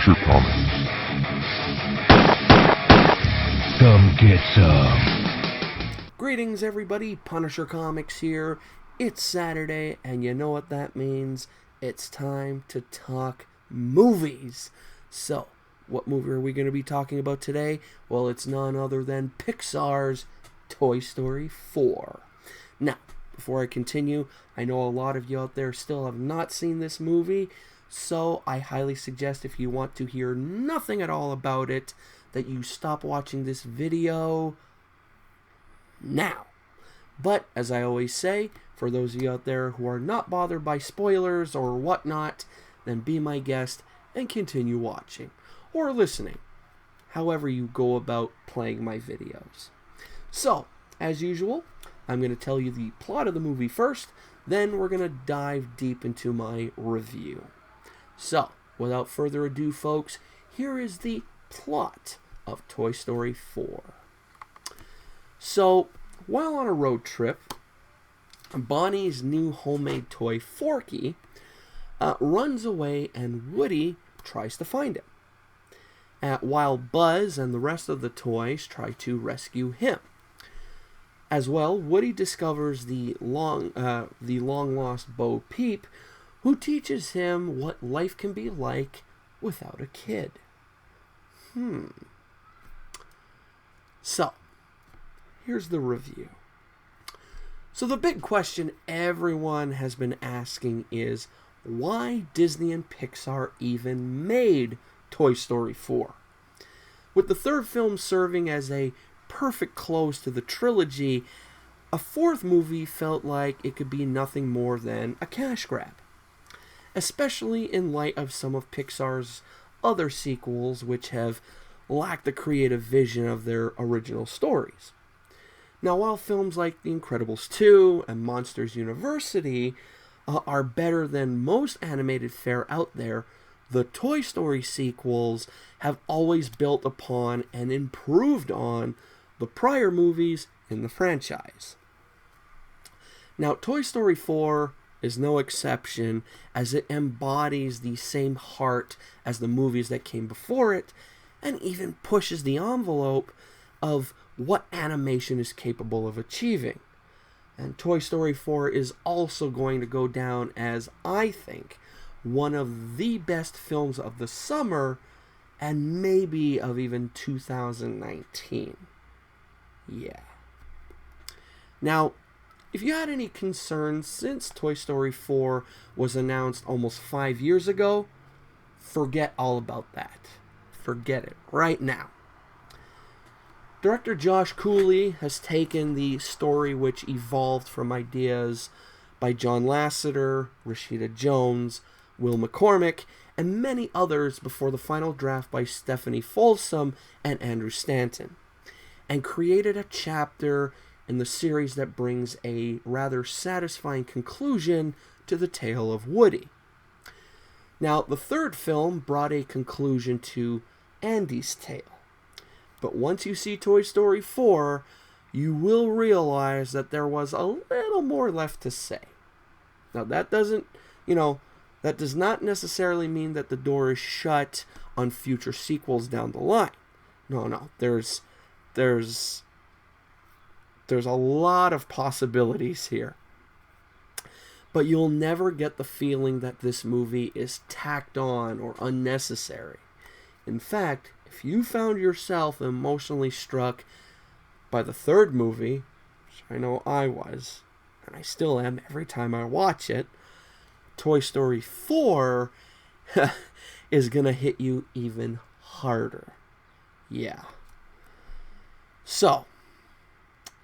PunisherKomix. Come get some. Greetings everybody, PunisherKomix here. It's Saturday, and you know what that means. It's time to talk movies. So, what movie are we going to be talking about today? Well, it's none other than Pixar's Toy Story 4. Now, before I continue, I know a lot of you out there still have not seen this movie, so I highly suggest if you want to hear nothing at all about it, that you stop watching this video now. But, as I always say, for those of you out there who are not bothered by spoilers or whatnot, then be my guest and continue watching or listening, however you go about playing my videos. So, as usual, I'm going to tell you the plot of the movie first, then we're going to dive deep into my review. So, without further ado, folks, here is the plot of Toy Story 4. So, while on a road trip, Bonnie's new homemade toy, Forky, runs away and Woody tries to find him, while Buzz and the rest of the toys try to rescue him. As well, Woody discovers the long-lost Bo Peep, who teaches him what life can be like without a kid. So, here's the review. So the big question everyone has been asking is, why Disney and Pixar even made Toy Story 4? With the third film serving as a perfect close to the trilogy, a fourth movie felt like it could be nothing more than a cash grab, especially in light of some of Pixar's other sequels which have lacked the creative vision of their original stories. Now, while films like The Incredibles 2 and Monsters University are better than most animated fare out there, the Toy Story sequels have always built upon and improved on the prior movies in the franchise. Now, Toy Story 4 is no exception, as it embodies the same heart as the movies that came before it, and even pushes the envelope of what animation is capable of achieving. And Toy Story 4 is also going to go down as, I think, one of the best films of the summer, and maybe of even 2019. Yeah. Now, if you had any concerns since Toy Story 4 was announced almost 5 years ago, forget all about that. Forget it right now. Director Josh Cooley has taken the story which evolved from ideas by John Lasseter, Rashida Jones, Will McCormick, and many others before the final draft by Stephanie Folsom and Andrew Stanton, and created a chapter in the series that brings a rather satisfying conclusion to the tale of Woody. Now, the third film brought a conclusion to Andy's tale. But once you see Toy Story 4, you will realize that there was a little more left to say. Now, that does not necessarily mean that the door is shut on future sequels down the line. No, there's a lot of possibilities here. But you'll never get the feeling that this movie is tacked on or unnecessary. In fact, if you found yourself emotionally struck by the third movie, which I know I was, and I still am every time I watch it, Toy Story 4 is going to hit you even harder. Yeah. So,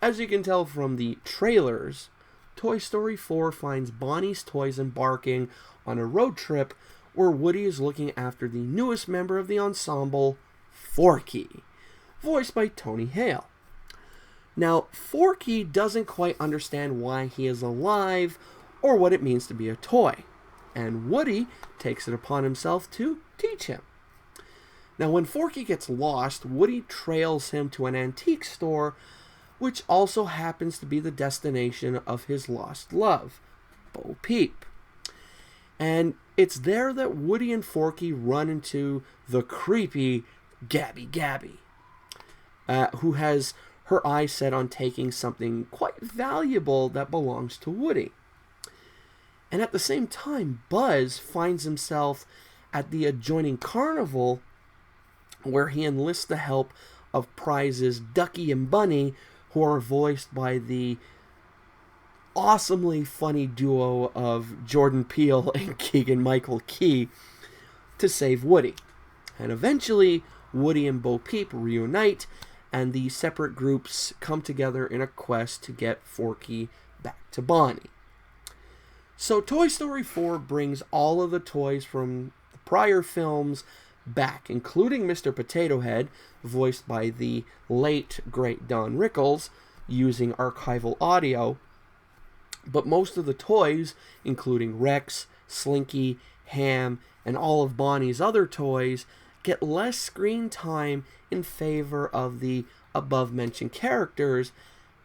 as you can tell from the trailers, Toy Story 4 finds Bonnie's toys embarking on a road trip where Woody is looking after the newest member of the ensemble, Forky, voiced by Tony Hale. Now, Forky doesn't quite understand why he is alive or what it means to be a toy, and Woody takes it upon himself to teach him. Now, when Forky gets lost, Woody trails him to an antique store, which also happens to be the destination of his lost love, Bo Peep. And It's there that Woody and Forky run into the creepy Gabby Gabby, who has her eyes set on taking something quite valuable that belongs to Woody. And at the same time, Buzz finds himself at the adjoining carnival where he enlists the help of Prizes Ducky and Bunny, who are voiced by the awesomely funny duo of Jordan Peele and Keegan-Michael Key, to save Woody. And eventually, Woody and Bo Peep reunite, and the separate groups come together in a quest to get Forky back to Bonnie. So Toy Story 4 brings all of the toys from the prior films back, including Mr. Potato Head, voiced by the late, great Don Rickles, using archival audio. But most of the toys, including Rex, Slinky, Ham, and all of Bonnie's other toys, get less screen time in favor of the above-mentioned characters,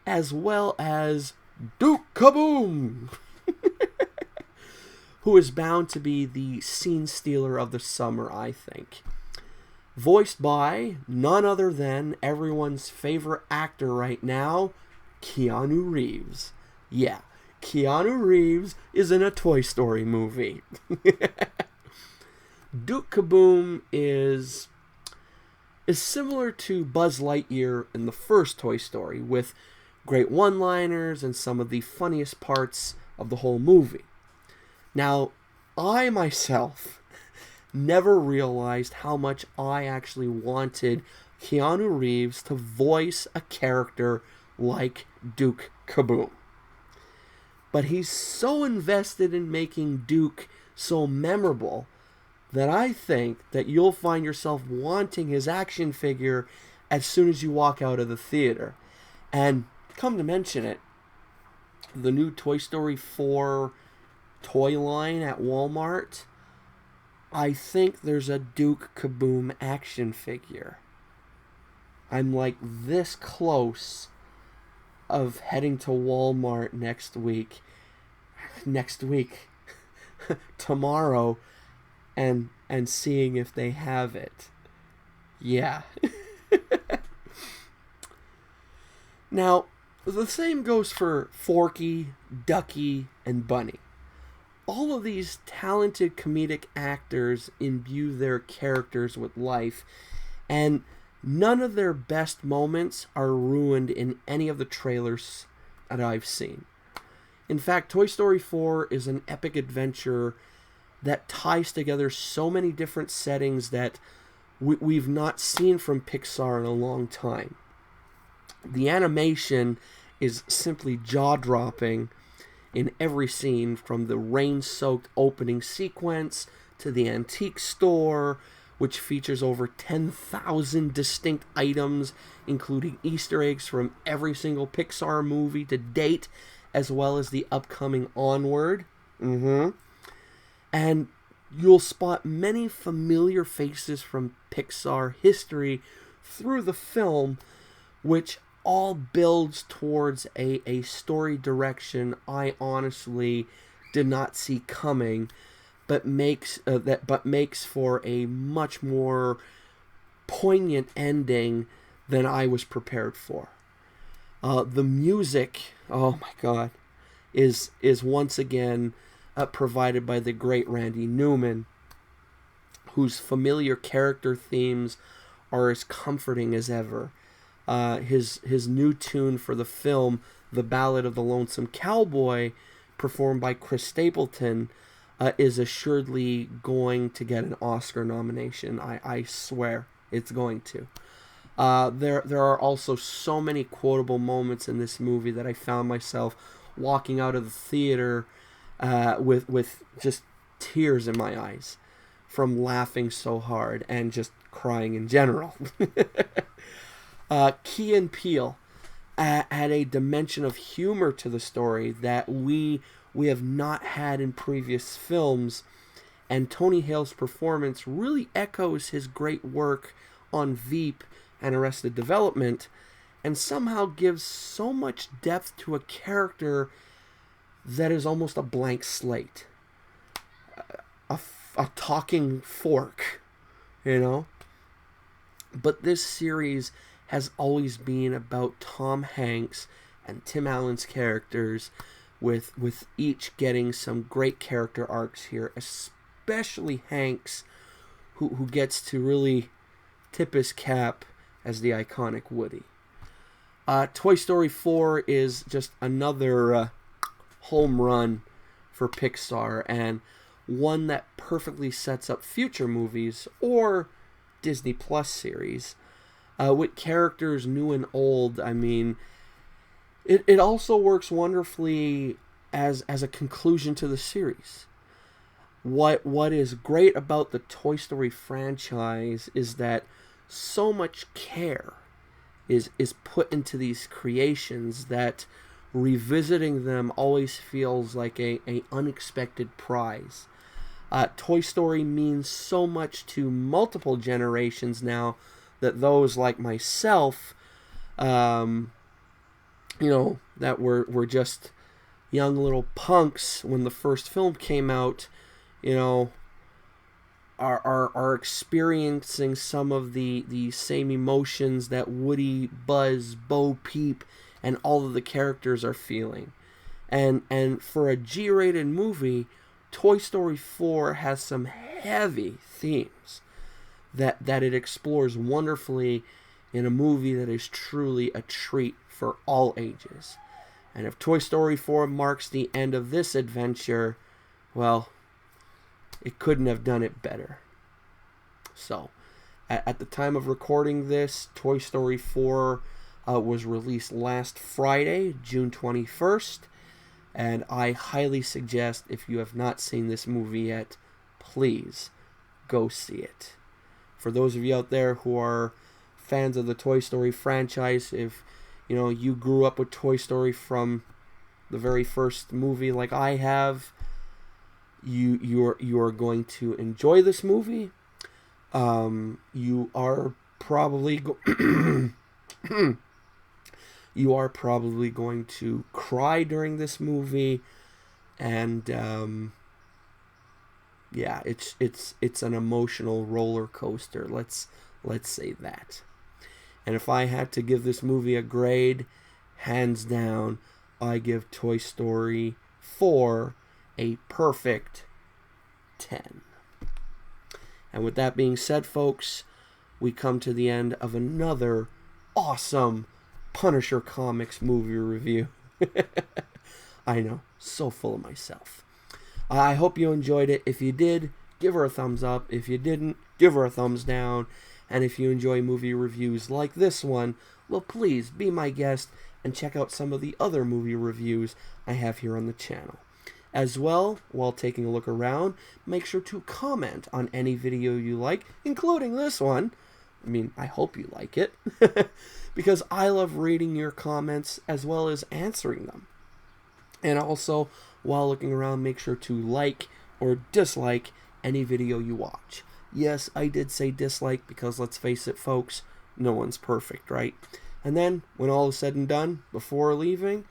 as well as Duke Kaboom, who is bound to be the scene stealer of the summer, I think. Voiced by none other than everyone's favorite actor right now, Keanu Reeves. Yeah, Keanu Reeves is in a Toy Story movie. Duke Kaboom is similar to Buzz Lightyear in the first Toy Story, with great one-liners and some of the funniest parts of the whole movie. Now, I myself never realized how much I actually wanted Keanu Reeves to voice a character like Duke Kaboom. But he's so invested in making Duke so memorable that I think that you'll find yourself wanting his action figure as soon as you walk out of the theater. And come to mention it, the new Toy Story 4 toy line at Walmart, I think there's a Duke Kaboom action figure. I'm like this close of heading to Walmart next week, tomorrow, and seeing if they have it. Yeah. Now, the same goes for Forky, Ducky, and Bunny. All of these talented comedic actors imbue their characters with life, and none of their best moments are ruined in any of the trailers that I've seen. In fact, Toy Story 4 is an epic adventure that ties together so many different settings that we've not seen from Pixar in a long time. The animation is simply jaw-dropping in every scene, from the rain-soaked opening sequence to the antique store, which features over 10,000 distinct items, including Easter eggs from every single Pixar movie to date, as well as the upcoming Onward. And you'll spot many familiar faces from Pixar history through the film, which all builds towards a story direction I honestly did not see coming, but makes for a much more poignant ending than I was prepared for. The music, oh my God, is once again provided by the great Randy Newman, whose familiar character themes are as comforting as ever. His new tune for the film, The Ballad of the Lonesome Cowboy, performed by Chris Stapleton, is assuredly going to get an Oscar nomination. I swear it's going to. There are also so many quotable moments in this movie that I found myself walking out of the theater with just tears in my eyes from laughing so hard and just crying in general. Key and Peele add a dimension of humor to the story that we have not had in previous films, and Tony Hale's performance really echoes his great work on Veep and Arrested Development, and somehow gives so much depth to a character that is almost a blank slate. a talking fork, you know. But this series has always been about Tom Hanks and Tim Allen's characters, with each getting some great character arcs here, especially Hanks, who gets to really tip his cap as the iconic Woody. Toy Story 4 is just another home run for Pixar, and one that perfectly sets up future movies or Disney Plus series with characters new and old. I mean, it also works wonderfully as a conclusion to the series. What is great about the Toy Story franchise is that so much care is put into these creations that revisiting them always feels like a unexpected prize. Toy Story means so much to multiple generations now that those like myself, that were just young little punks when the first film came out, are experiencing some of the same emotions that Woody, Buzz, Bo Peep, and all of the characters are feeling. And for a G-rated movie, Toy Story 4 has some heavy themes that it explores wonderfully in a movie that is truly a treat for all ages. And if Toy Story 4 marks the end of this adventure, well, it couldn't have done it better. So, at the time of recording this, Toy Story 4 was released last Friday, June 21st. And I highly suggest, if you have not seen this movie yet, please go see it. For those of you out there who are fans of the Toy Story franchise, if you grew up with Toy Story from the very first movie like I have, you are going to enjoy this movie. You are probably you are probably going to cry during this movie, and it's an emotional roller coaster. Let's say that. And if I had to give this movie a grade, hands down, I give Toy Story 4 a perfect 10. And with that being said, folks, we come to the end of another awesome PunisherKomix movie review. I know, so full of myself. I hope you enjoyed it. If you did, give her a thumbs up. If you didn't, give her a thumbs down. And if you enjoy movie reviews like this one, well, please be my guest and check out some of the other movie reviews I have here on the channel. As well, while taking a look around, make sure to comment on any video you like, including this one. I mean, I hope you like it, because I love reading your comments as well as answering them. And also, while looking around, make sure to like or dislike any video you watch. Yes, I did say dislike because, let's face it, folks, no one's perfect, right? And then, when all is said and done, before leaving,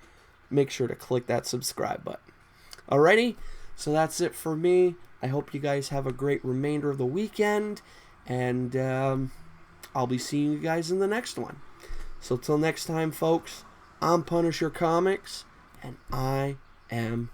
make sure to click that subscribe button. Alrighty, so that's it for me. I hope you guys have a great remainder of the weekend, and I'll be seeing you guys in the next one. So till next time, folks, I'm PunisherKomix, and I am